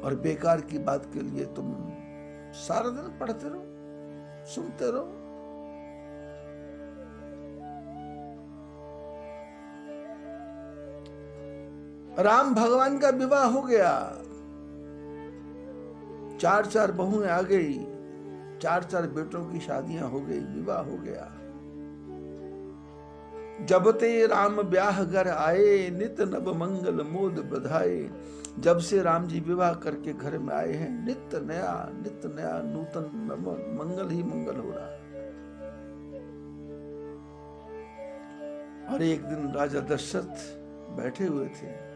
और बेकार की बात के लिए तुम सारा दिन पढ़ते रहो, सुनते रहो। राम भगवान का विवाह हो गया, 4 बहुएं आ गई, 4 बेटों की शादियां हो गई, विवाह हो गया। जब ते राम ब्याह घर आए, नित नव मंगल मोद बधाए। जब से राम जी विवाह करके घर में आए हैं, नित नया नूतन मंगल ही मंगल हो रहा है। और एक दिन राजा दशरथ बैठे हुए थे,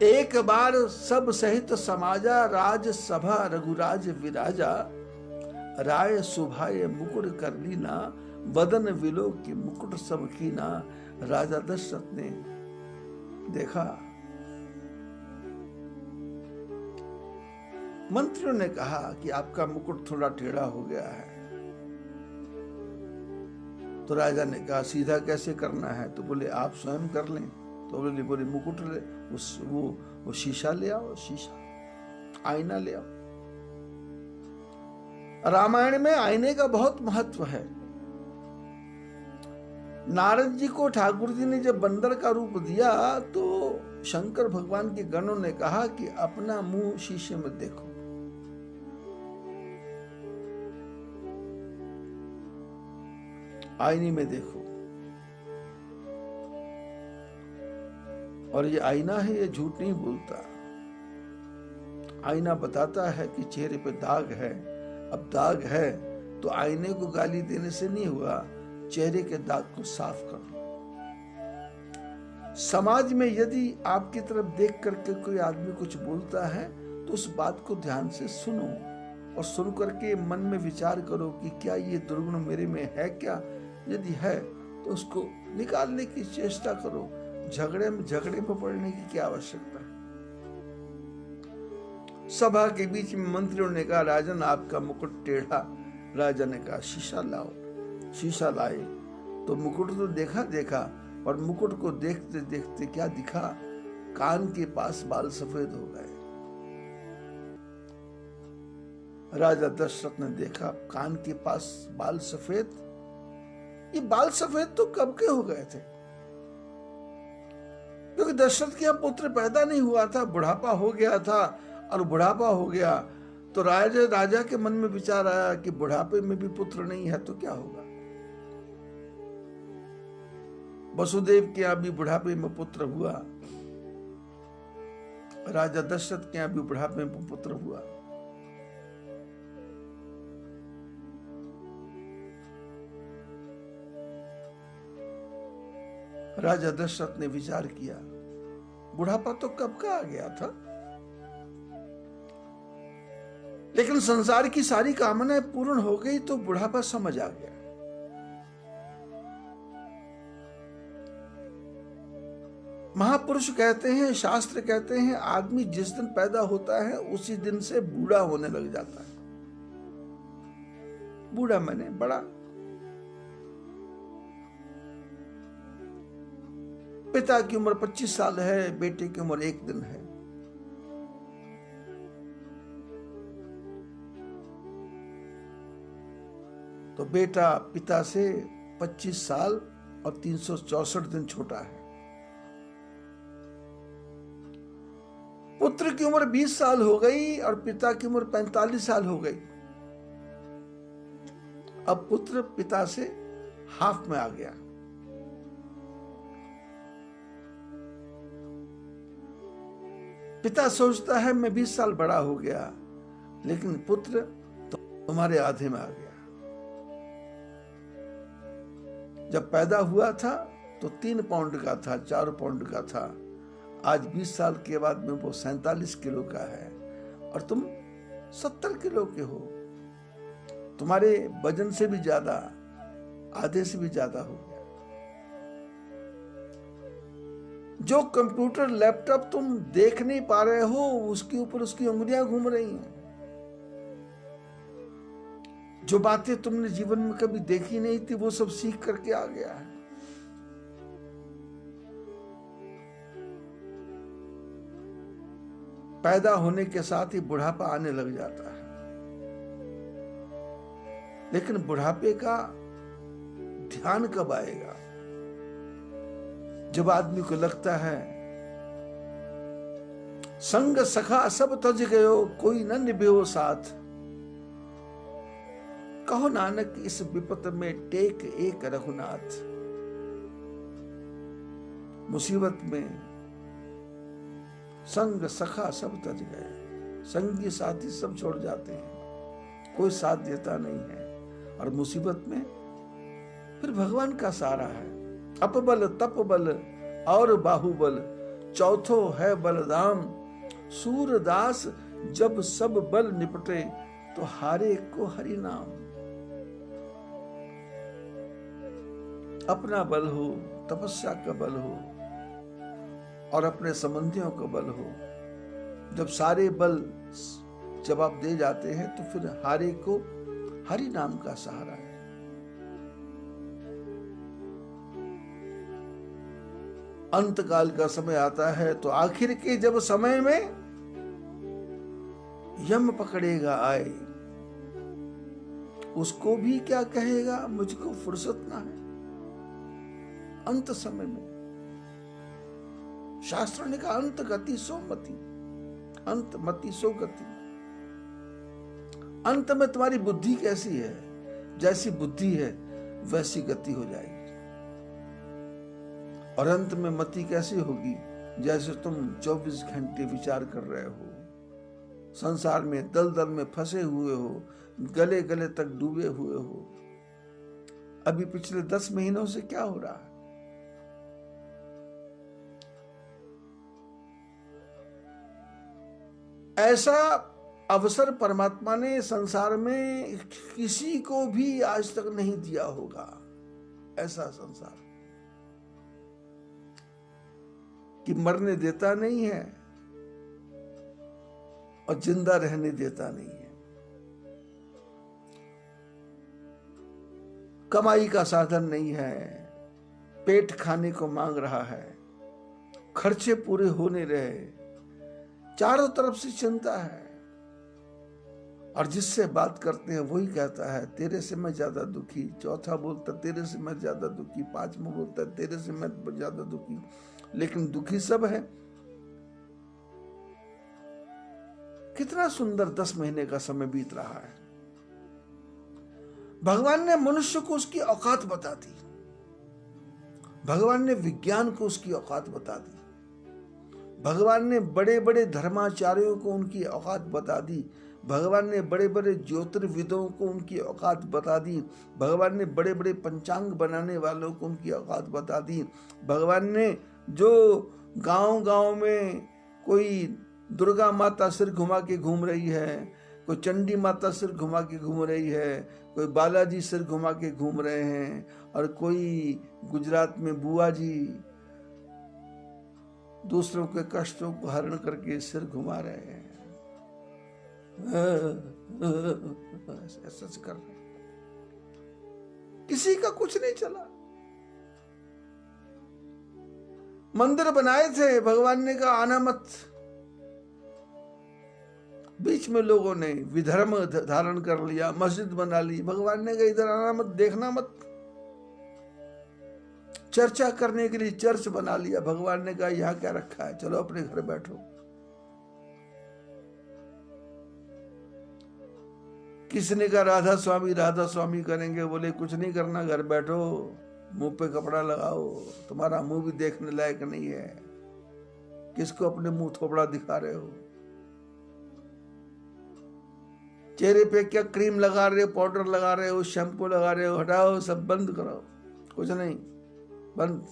एक बार सब सहित समाजा, राज सभा रघुराज विराजा। राय सुभाए मुकुट कर लीना, वदन विलो की मुकुट सब कीना। राजा दशरथ ने देखा, मंत्रियों ने कहा कि आपका मुकुट थोड़ा टेढ़ा हो गया है। तो राजा ने कहा सीधा कैसे करना है? तो बोले आप स्वयं कर लें। तो बोले मुकुट ले, वो शीशा ले आओ, शीशा आईना ले आओ। रामायण में आईने का बहुत महत्व है। नारद जी को ठाकुर जी ने जब बंदर का रूप दिया तो शंकर भगवान के गणों ने कहा कि अपना मुंह शीशे में देखो। आईने में देखो। और ये आईना है, ये झूठ नहीं बोलता। आईना बताता है कि चेहरे पे दाग है। अब दाग है तो आईने को गाली देने से नहीं हुआ, चेहरे के दाग को साफ कर लो। समाज में यदि आपकी तरफ देख करके कोई आदमी कुछ बोलता है तो उस बात को ध्यान से सुनो और सुन करके मन में विचार करो कि क्या ये दुर्गुण मेरे में है क्या? यदि है तो उसको निकालने की चेष्टा करो। झगड़े में पड़ने की क्या आवश्यकता है? सभा के बीच में मंत्रियों ने कहा राजन आपका मुकुट टेढ़ा। राजा ने कहा शीशा लाओ। शीशा लाए तो मुकुट तो देखा और मुकुट को देखते देखते क्या दिखा, कान के पास बाल सफेद हो गए। राजा दशरथ ने देखा कान के पास बाल सफेद, ये बाल सफेद तो कब के हो गए थे, क्योंकि दशरथ के यहाँ पुत्र पैदा नहीं हुआ था, बुढ़ापा हो गया था। और बुढ़ापा हो गया तो राजा के मन में विचार आया कि बुढ़ापे में भी पुत्र नहीं है तो क्या होगा। वसुदेव के यहाँ भी बुढ़ापे में पुत्र हुआ, राजा दशरथ के यहाँ भी बुढ़ापे में पुत्र हुआ। राजा दशरथ ने विचार किया बुढ़ापा तो कब का आ गया था, लेकिन संसार की सारी कामनाएं पूर्ण हो गई तो बुढ़ापा समझ आ गया। महापुरुष कहते हैं, शास्त्र कहते हैं, आदमी जिस दिन पैदा होता है उसी दिन से बूढ़ा होने लग जाता है। बूढ़ा मैंने बड़ा। पिता की उम्र 25 साल है, बेटे की उम्र 1 दिन है। तो बेटा पिता से 25 साल और 364 दिन छोटा है। पुत्र की उम्र 20 साल हो गई और पिता की उम्र 45 साल हो गई। अब पुत्र पिता से हाफ में आ गया। पिता सोचता है मैं 20 साल बड़ा हो गया, लेकिन पुत्र तो तुम्हारे आधे में आ गया। जब पैदा हुआ था तो 3 पाउंड का था, 4 पाउंड का था। आज 20 साल के बाद में वो 47 किलो का है और तुम 70 किलो के हो। तुम्हारे वजन से भी ज्यादा, आधे से भी ज्यादा हो गया। जो कंप्यूटर लैपटॉप तुम देख नहीं पा रहे हो उसके ऊपर उसकी उंगलियां घूम रही हैं। जो बातें तुमने जीवन में कभी देखी नहीं थी वो सब सीख करके आ गया है। पैदा होने के साथ ही बुढ़ापा आने लग जाता है, लेकिन बुढ़ापे का ध्यान कब आएगा? जब आदमी को लगता है संग सखा सब तज गयो, कोई न निभ्यो साथ। कहो नानक इस विपत में टेक एक रघुनाथ। मुसीबत में संग सखा सब तज गए, संगी साथी सब छोड़ जाते हैं, कोई साथ देता नहीं है। और मुसीबत में फिर भगवान का सहारा है। अपबल तप बल और बाहुबल, चौथो है बलदाम। सूरदास जब सब बल निपटे, तो हारे को हरि नाम। अपना बल हो, तपस्या का बल हो और अपने संबंधियों का बल हो, जब सारे बल जवाब दे जाते हैं, तो फिर हारे को हरि नाम का सहारा है। अंत काल का समय आता है, तो आखिर के जब समय में यम पकड़ेगा आए, उसको भी क्या कहेगा, मुझको फुर्सत ना है। अंत समय में शास्त्र ने कहा अंत गति सो मति, अंत मति सो गति। अंत में तुम्हारी बुद्धि कैसी है, जैसी बुद्धि है वैसी गति हो जाएगी। और अंत में मति कैसी होगी, जैसे तुम 24 घंटे विचार कर रहे हो, संसार में दलदल में फंसे हुए हो, गले गले तक डूबे हुए हो। अभी पिछले 10 महीनों से क्या हो रहा है? ऐसा अवसर परमात्मा ने संसार में किसी को भी आज तक नहीं दिया होगा। ऐसा संसार कि मरने देता नहीं है और जिंदा रहने देता नहीं है। कमाई का साधन नहीं है, पेट खाने को मांग रहा है, खर्चे पूरे होने रहे, चारों तरफ से चिंता है। और जिससे बात करते हैं वही कहता है तेरे से मैं ज्यादा दुखी, चौथा बोलता तेरे से मैं ज्यादा दुखी, पांचवा बोलता है तेरे से मैं ज्यादा दुखी। लेकिन दुखी सब है। कितना सुंदर 10 महीने का समय बीत रहा है। भगवान ने मनुष्य को उसकी औकात बता दी, भगवान ने विज्ञान को उसकी औकात बता दी, भगवान ने बड़े बड़े धर्माचार्यों को उनकी औकात बता दी, भगवान ने बड़े बड़े ज्योतिर्विदों को उनकी औकात बता दी, भगवान ने बड़े बड़े पंचांग बनाने वालों को उनकी औकात बता दी। भगवान ने जो गांव गांव में कोई दुर्गा माता सिर घुमा के घूम रही है, कोई चंडी माता सिर घुमा के घूम रही है, कोई बालाजी सिर घुमा के घूम रहे हैं, और कोई गुजरात में बुआ जी दूसरों के कष्टों को हरण करके सिर घुमा रहे हैं, ऐसा कर रहे। किसी का कुछ नहीं चला। मंदिर बनाए थे, भगवान ने कहा आना मत। बीच में लोगों ने विधर्म धारण कर लिया, मस्जिद बना ली। भगवान ने कहा इधर आना मत, देखना मत। चर्चा करने के लिए चर्च बना लिया। भगवान ने कहा यहां क्या रखा है, चलो अपने घर बैठो। किसी ने कहा राधा स्वामी करेंगे, बोले कुछ नहीं करना, घर बैठो, मुंह पे कपड़ा लगाओ, तुम्हारा मुंह भी देखने लायक नहीं है, किसको अपने मुंह थोपड़ा दिखा रहे हो, चेहरे पे क्या क्रीम लगा रहे हो, पाउडर लगा रहे हो, शैम्पू लगा रहे हो, हटाओ, सब बंद करो, कुछ नहीं, बंद।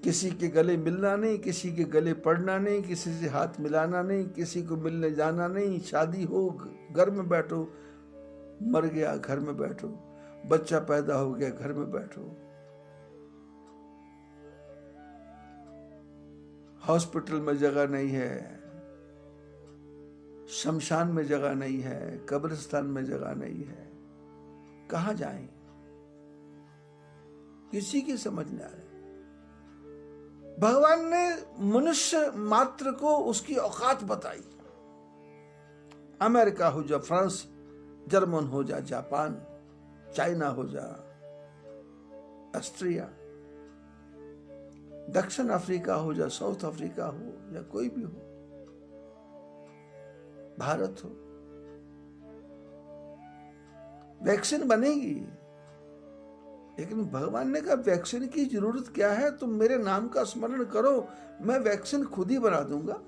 किसी के गले मिलना नहीं, किसी के गले पड़ना नहीं, किसी से हाथ मिलाना नहीं, किसी को मिलने जाना नहीं। शादी हो घर में बैठो, मर गया घर में बैठो, बच्चा पैदा हो गया घर में बैठो, हॉस्पिटल में जगह नहीं है, शमशान में जगह नहीं है, कब्रिस्तान में जगह नहीं है, कहां जाएं? किसी की समझ नहीं आ रही। भगवान ने मनुष्य मात्र को उसकी औकात बताई। अमेरिका हो जा, फ्रांस, जर्मन हो जा, जापान, चाइना हो जा, ऑस्ट्रिया, दक्षिण अफ्रीका हो जा, साउथ अफ्रीका हो या कोई भी हो, भारत हो, वैक्सीन बनेगी। लेकिन भगवान ने कहा वैक्सीन की जरूरत क्या है, तुम मेरे नाम का स्मरण करो, मैं वैक्सीन खुद ही बना दूंगा।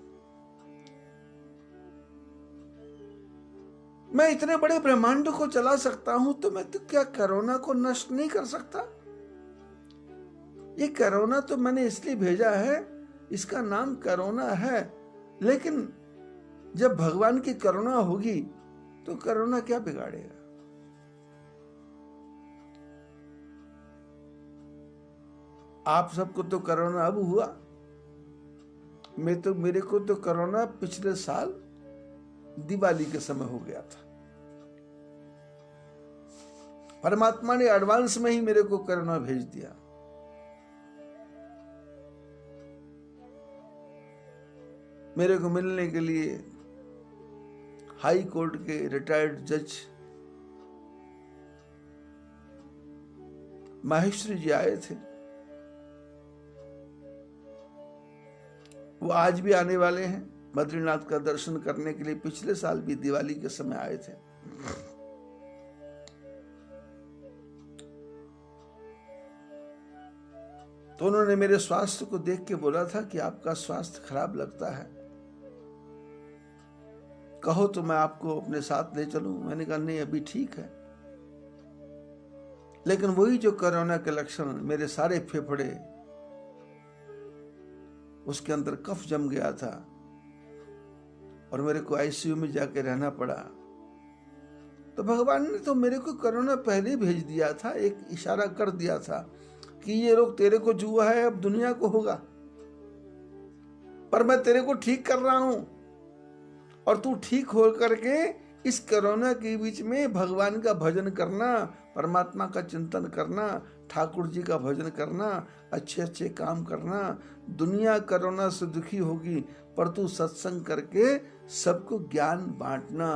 मैं इतने बड़े ब्रह्मांड को चला सकता हूं, तो मैं तो क्या कोरोना को नष्ट नहीं कर सकता? ये कोरोना तो मैंने इसलिए भेजा है, इसका नाम कोरोना है, लेकिन जब भगवान की करुणा होगी तो कोरोना क्या बिगाड़ेगा? आप सबको तो कोरोना अब हुआ, मेरे को तो कोरोना पिछले साल दिवाली के समय हो गया था। परमात्मा ने एडवांस में ही मेरे को कोरोना भेज दिया। मेरे को मिलने के लिए हाई कोर्ट के रिटायर्ड जज माहेश्वरी जी आए थे। वो आज भी आने वाले हैं बद्रीनाथ का दर्शन करने के लिए। पिछले साल भी दिवाली के समय आए थे। तो उन्होंने मेरे स्वास्थ्य को देख के बोला था कि आपका स्वास्थ्य खराब लगता है, कहो तो मैं आपको अपने साथ ले चलूं। मैंने कहा नहीं, अभी ठीक है। लेकिन वही जो कोरोना के लक्षण, मेरे सारे फेफड़े, उसके अंदर कफ जम गया था और मेरे को आईसीयू में जाके रहना पड़ा। तो भगवान ने तो मेरे को कोरोना पहले ही भेज दिया था, एक इशारा कर दिया था कि ये रोग तेरे को जो हुआ है अब दुनिया को होगा, पर मैं तेरे को ठीक कर रहा हूं और तू ठीक हो करके इस कोरोना के बीच में भगवान का भजन करना, परमात्मा का चिंतन करना, ठाकुर जी का भजन करना, अच्छे अच्छे काम करना। दुनिया कोरोना से दुखी होगी, पर तू सत्संग करके सबको ज्ञान बांटना।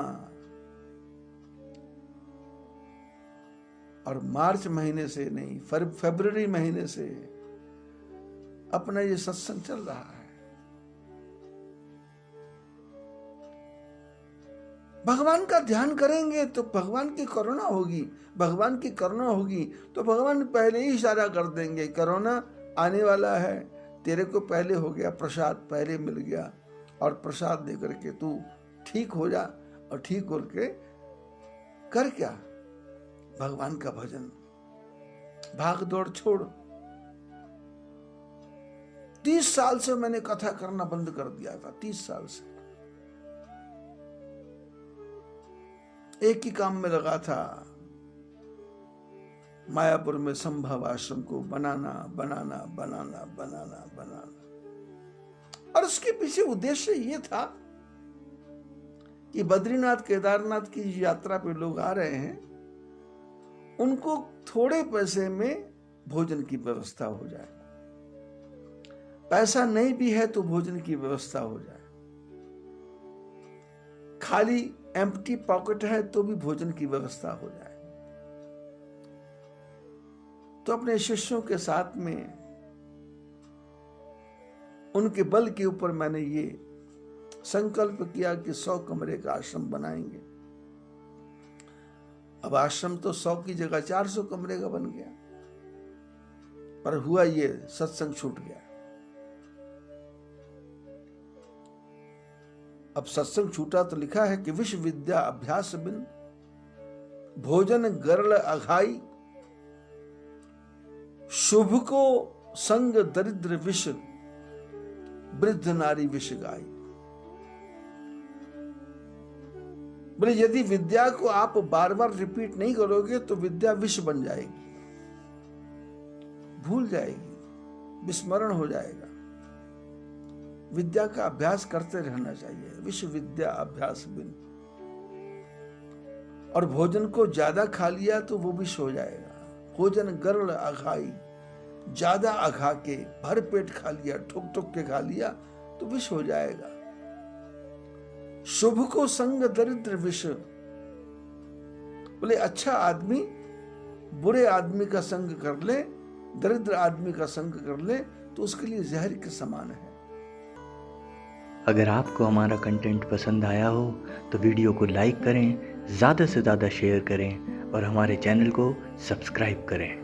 और मार्च महीने से नहीं, फरवरी महीने से अपना ये सत्संग चल रहा है। भगवान का ध्यान करेंगे तो भगवान की करुणा होगी। भगवान की करुणा होगी तो भगवान पहले ही इशारा कर देंगे, कोरोना आने वाला है, तेरे को पहले हो गया, प्रसाद पहले मिल गया, और प्रसाद लेकर के तू ठीक हो जा। और ठीक होके कर क्या? भगवान का भजन, भाग दौड़ छोड़। 30 साल से मैंने कथा करना बंद कर दिया था। 30 साल से एक ही काम में लगा था, मायापुर में संभव आश्रम को बनाना बनाना बनाना बनाना बनाना। और उसके पीछे उद्देश्य ये था कि बद्रीनाथ केदारनाथ की यात्रा पे लोग आ रहे हैं, उनको थोड़े पैसे में भोजन की व्यवस्था हो जाए। पैसा नहीं भी है तो भोजन की व्यवस्था हो जाए। खाली एम्प्टी पॉकेट है तो भी भोजन की व्यवस्था हो जाए। तो अपने शिष्यों के साथ में उनके बल के ऊपर मैंने ये संकल्प किया कि 100 कमरे का आश्रम बनाएंगे। अब आश्रम तो 100 की जगह 400 कमरे का बन गया, पर हुआ ये, सत्संग छूट गया। अब सत्संग छूटा तो लिखा है कि विश्व विद्या अभ्यास बिन भोजन गरल अघाई, शुभ को संग दरिद्र विष वृद्ध नारी विष गाई। बोले यदि विद्या को आप बार बार रिपीट नहीं करोगे तो विद्या विष बन जाएगी, भूल जाएगी, विस्मरण हो जाएगा। विद्या का अभ्यास करते रहना चाहिए। विश्व विद्या अभ्यास बिन। और भोजन को ज्यादा खा लिया तो वो विष हो जाएगा। भोजन गरल अघाई, ज्यादा अखा के भर पेट खा लिया, ठुक ठुक के खा लिया तो विष हो जाएगा। शुभ को संग दरिद्र विष, बोले अच्छा आदमी बुरे आदमी का संग कर ले, दरिद्र आदमी का संग कर ले तो उसके लिए जहर के समान है। अगर आपको हमारा कंटेंट पसंद आया हो तो वीडियो को लाइक करें, ज़्यादा से ज़्यादा शेयर करें और हमारे चैनल को सब्सक्राइब करें।